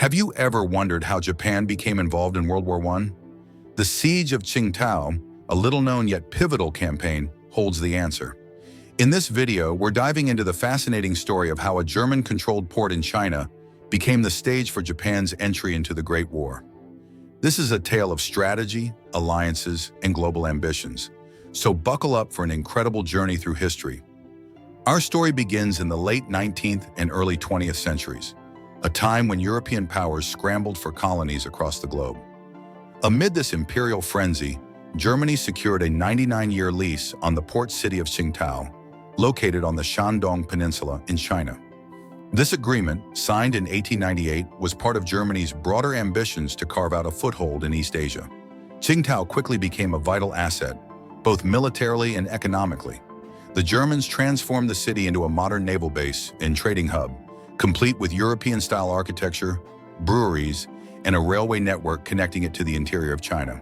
Have you ever wondered how Japan became involved in World War I? The Siege of Tsingtao, a little-known yet pivotal campaign, holds the answer. In this video, we're diving into the fascinating story of how a German-controlled port in China became the stage for Japan's entry into the Great War. This is a tale of strategy, alliances, and global ambitions. So buckle up for an incredible journey through history. Our story begins in the late 19th and early 20th centuries, a time when European powers scrambled for colonies across the globe. Amid this imperial frenzy, Germany secured a 99-year lease on the port city of Tsingtao, located on the Shandong Peninsula in China. This agreement, signed in 1898, was part of Germany's broader ambitions to carve out a foothold in East Asia. Tsingtao quickly became a vital asset, both militarily and economically. The Germans transformed the city into a modern naval base and trading hub, complete with European-style architecture, breweries, and a railway network connecting it to the interior of China.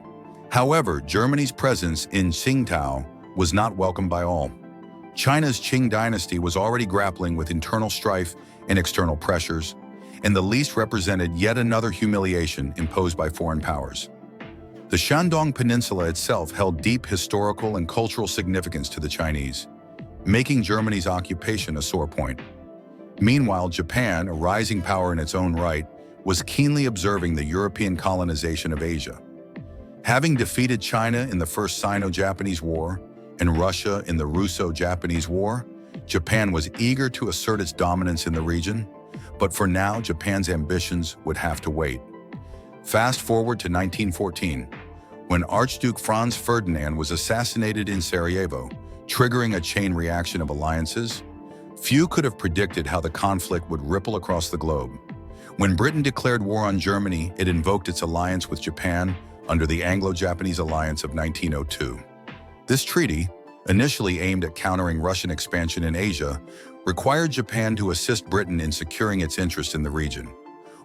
However, Germany's presence in Tsingtao was not welcomed by all. China's Qing dynasty was already grappling with internal strife and external pressures, and the lease represented yet another humiliation imposed by foreign powers. The Shandong Peninsula itself held deep historical and cultural significance to the Chinese, making Germany's occupation a sore point. Meanwhile, Japan, a rising power in its own right, was keenly observing the European colonization of Asia. Having defeated China in the First Sino-Japanese War and Russia in the Russo-Japanese War, Japan was eager to assert its dominance in the region, but for now, Japan's ambitions would have to wait. Fast forward to 1914, when Archduke Franz Ferdinand was assassinated in Sarajevo, triggering a chain reaction of alliances. Few could have predicted how the conflict would ripple across the globe. When Britain declared war on Germany, it invoked its alliance with Japan under the Anglo-Japanese Alliance of 1902. This treaty, initially aimed at countering Russian expansion in Asia, required Japan to assist Britain in securing its interest in the region.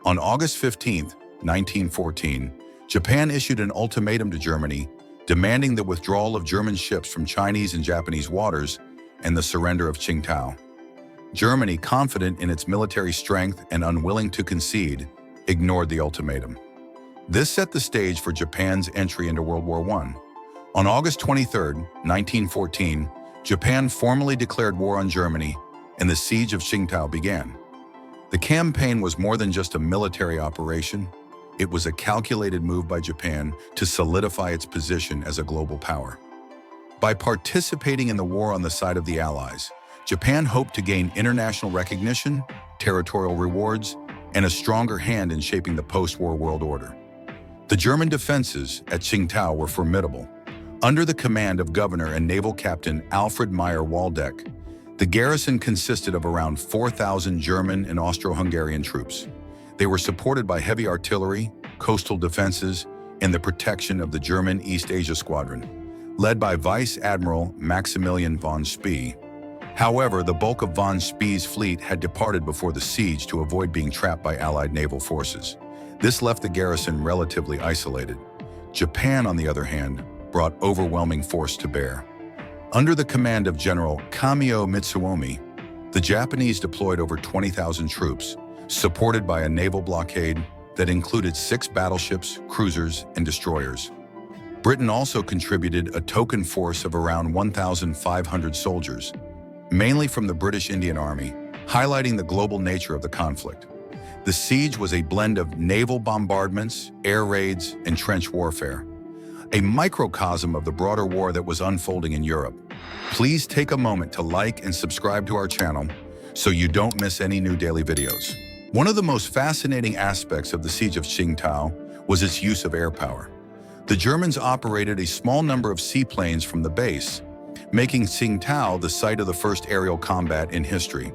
On August 15, 1914, Japan issued an ultimatum to Germany, demanding the withdrawal of German ships from Chinese and Japanese waters and the surrender of Tsingtao. Germany, confident in its military strength and unwilling to concede, ignored the ultimatum. This set the stage for Japan's entry into World War I. On August 23, 1914, Japan formally declared war on Germany, and the Siege of Tsingtao began. The campaign was more than just a military operation. It was a calculated move by Japan to solidify its position as a global power. By participating in the war on the side of the Allies, Japan hoped to gain international recognition, territorial rewards, and a stronger hand in shaping the post-war world order. The German defenses at Tsingtao were formidable. Under the command of Governor and Naval Captain Alfred Meyer Waldeck, the garrison consisted of around 4,000 German and Austro-Hungarian troops. They were supported by heavy artillery, coastal defenses, and the protection of the German East Asia Squadron, led by Vice Admiral Maximilian von Spee. However, the bulk of von Spee's fleet had departed before the siege to avoid being trapped by Allied naval forces. This left the garrison relatively isolated. Japan, on the other hand, brought overwhelming force to bear. Under the command of General Kamio Mitsuomi, the Japanese deployed over 20,000 troops, supported by a naval blockade that included 6 battleships, cruisers, and destroyers. Britain also contributed a token force of around 1,500 soldiers, mainly from the British Indian Army, highlighting the global nature of the conflict. The siege was a blend of naval bombardments, air raids, and trench warfare, a microcosm of the broader war that was unfolding in Europe. Please take a moment to like and subscribe to our channel so you don't miss any new daily videos. One of the most fascinating aspects of the Siege of Tsingtao was its use of air power. The Germans operated a small number of seaplanes from the base, making Tsingtao the site of the first aerial combat in history.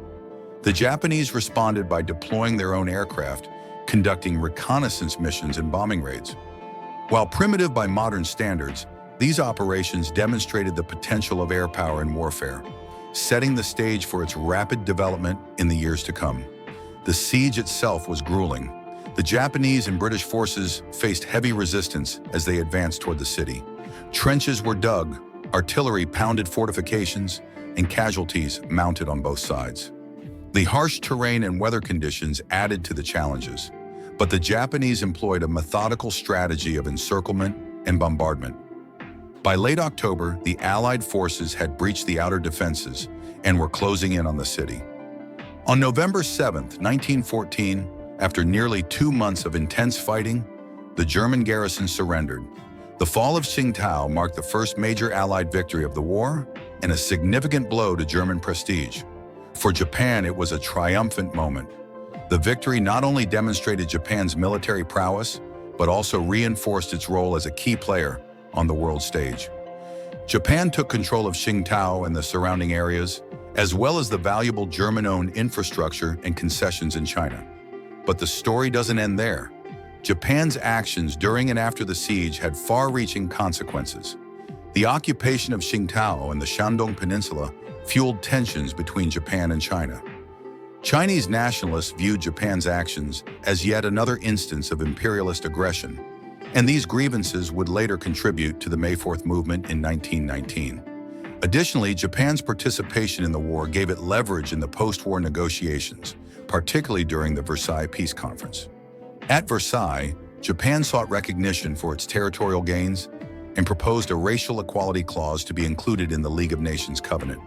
The Japanese responded by deploying their own aircraft, conducting reconnaissance missions and bombing raids. While primitive by modern standards, these operations demonstrated the potential of air power in warfare, setting the stage for its rapid development in the years to come. The siege itself was grueling. The Japanese and British forces faced heavy resistance as they advanced toward the city. Trenches were dug, artillery pounded fortifications, and casualties mounted on both sides. The harsh terrain and weather conditions added to the challenges, but the Japanese employed a methodical strategy of encirclement and bombardment. By late October, the Allied forces had breached the outer defenses and were closing in on the city. On November 7, 1914, after nearly 2 months of intense fighting, the German garrison surrendered. The fall of Tsingtao marked the first major Allied victory of the war and a significant blow to German prestige. For Japan, it was a triumphant moment. The victory not only demonstrated Japan's military prowess, but also reinforced its role as a key player on the world stage. Japan took control of Tsingtao and the surrounding areas, as well as the valuable German-owned infrastructure and concessions in China. But the story doesn't end there. Japan's actions during and after the siege had far-reaching consequences. The occupation of Tsingtao and the Shandong Peninsula fueled tensions between Japan and China. Chinese nationalists viewed Japan's actions as yet another instance of imperialist aggression, and these grievances would later contribute to the May 4th movement in 1919. Additionally, Japan's participation in the war gave it leverage in the post-war negotiations, particularly during the Versailles Peace Conference. At Versailles, Japan sought recognition for its territorial gains and proposed a racial equality clause to be included in the League of Nations Covenant.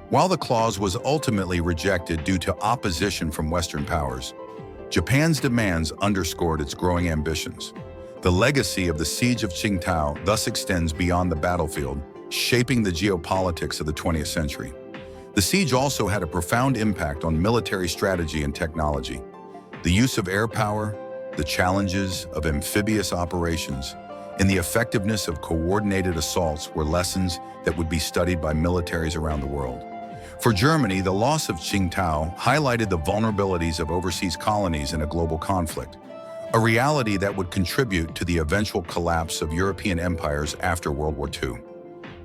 While the clause was ultimately rejected due to opposition from Western powers, Japan's demands underscored its growing ambitions. The legacy of the Siege of Tsingtao thus extends beyond the battlefield, shaping the geopolitics of the 20th century. The siege also had a profound impact on military strategy and technology. The use of air power, the challenges of amphibious operations, and the effectiveness of coordinated assaults were lessons that would be studied by militaries around the world. For Germany, the loss of Tsingtao highlighted the vulnerabilities of overseas colonies in a global conflict, a reality that would contribute to the eventual collapse of European empires after World War II.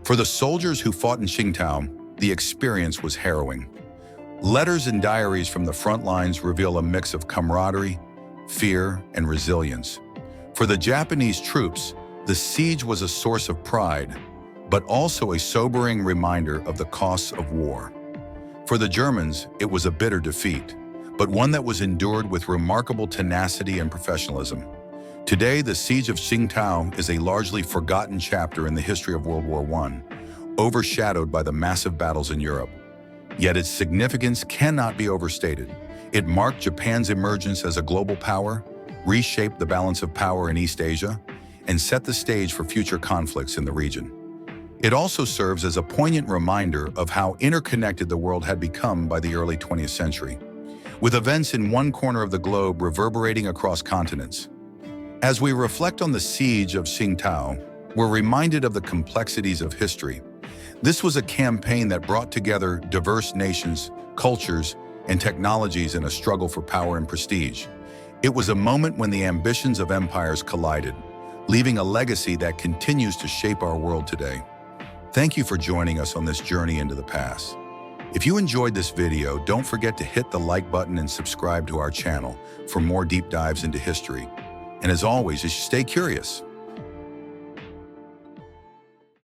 For the soldiers who fought in Tsingtao, the experience was harrowing. Letters and diaries from the front lines reveal a mix of camaraderie, fear, and resilience. For the Japanese troops, the siege was a source of pride, but also a sobering reminder of the costs of war. For the Germans, it was a bitter defeat, but one that was endured with remarkable tenacity and professionalism. Today, the Siege of Tsingtao is a largely forgotten chapter in the history of World War I, overshadowed by the massive battles in Europe. Yet its significance cannot be overstated. It marked Japan's emergence as a global power, reshaped the balance of power in East Asia, and set the stage for future conflicts in the region. It also serves as a poignant reminder of how interconnected the world had become by the early 20th century, with events in one corner of the globe reverberating across continents. As we reflect on the Siege of Tsingtao, we're reminded of the complexities of history. This was a campaign that brought together diverse nations, cultures, and technologies in a struggle for power and prestige. It was a moment when the ambitions of empires collided, leaving a legacy that continues to shape our world today. Thank you for joining us on this journey into the past. If you enjoyed this video, don't forget to hit the like button and subscribe to our channel for more deep dives into history. And as always, just stay curious.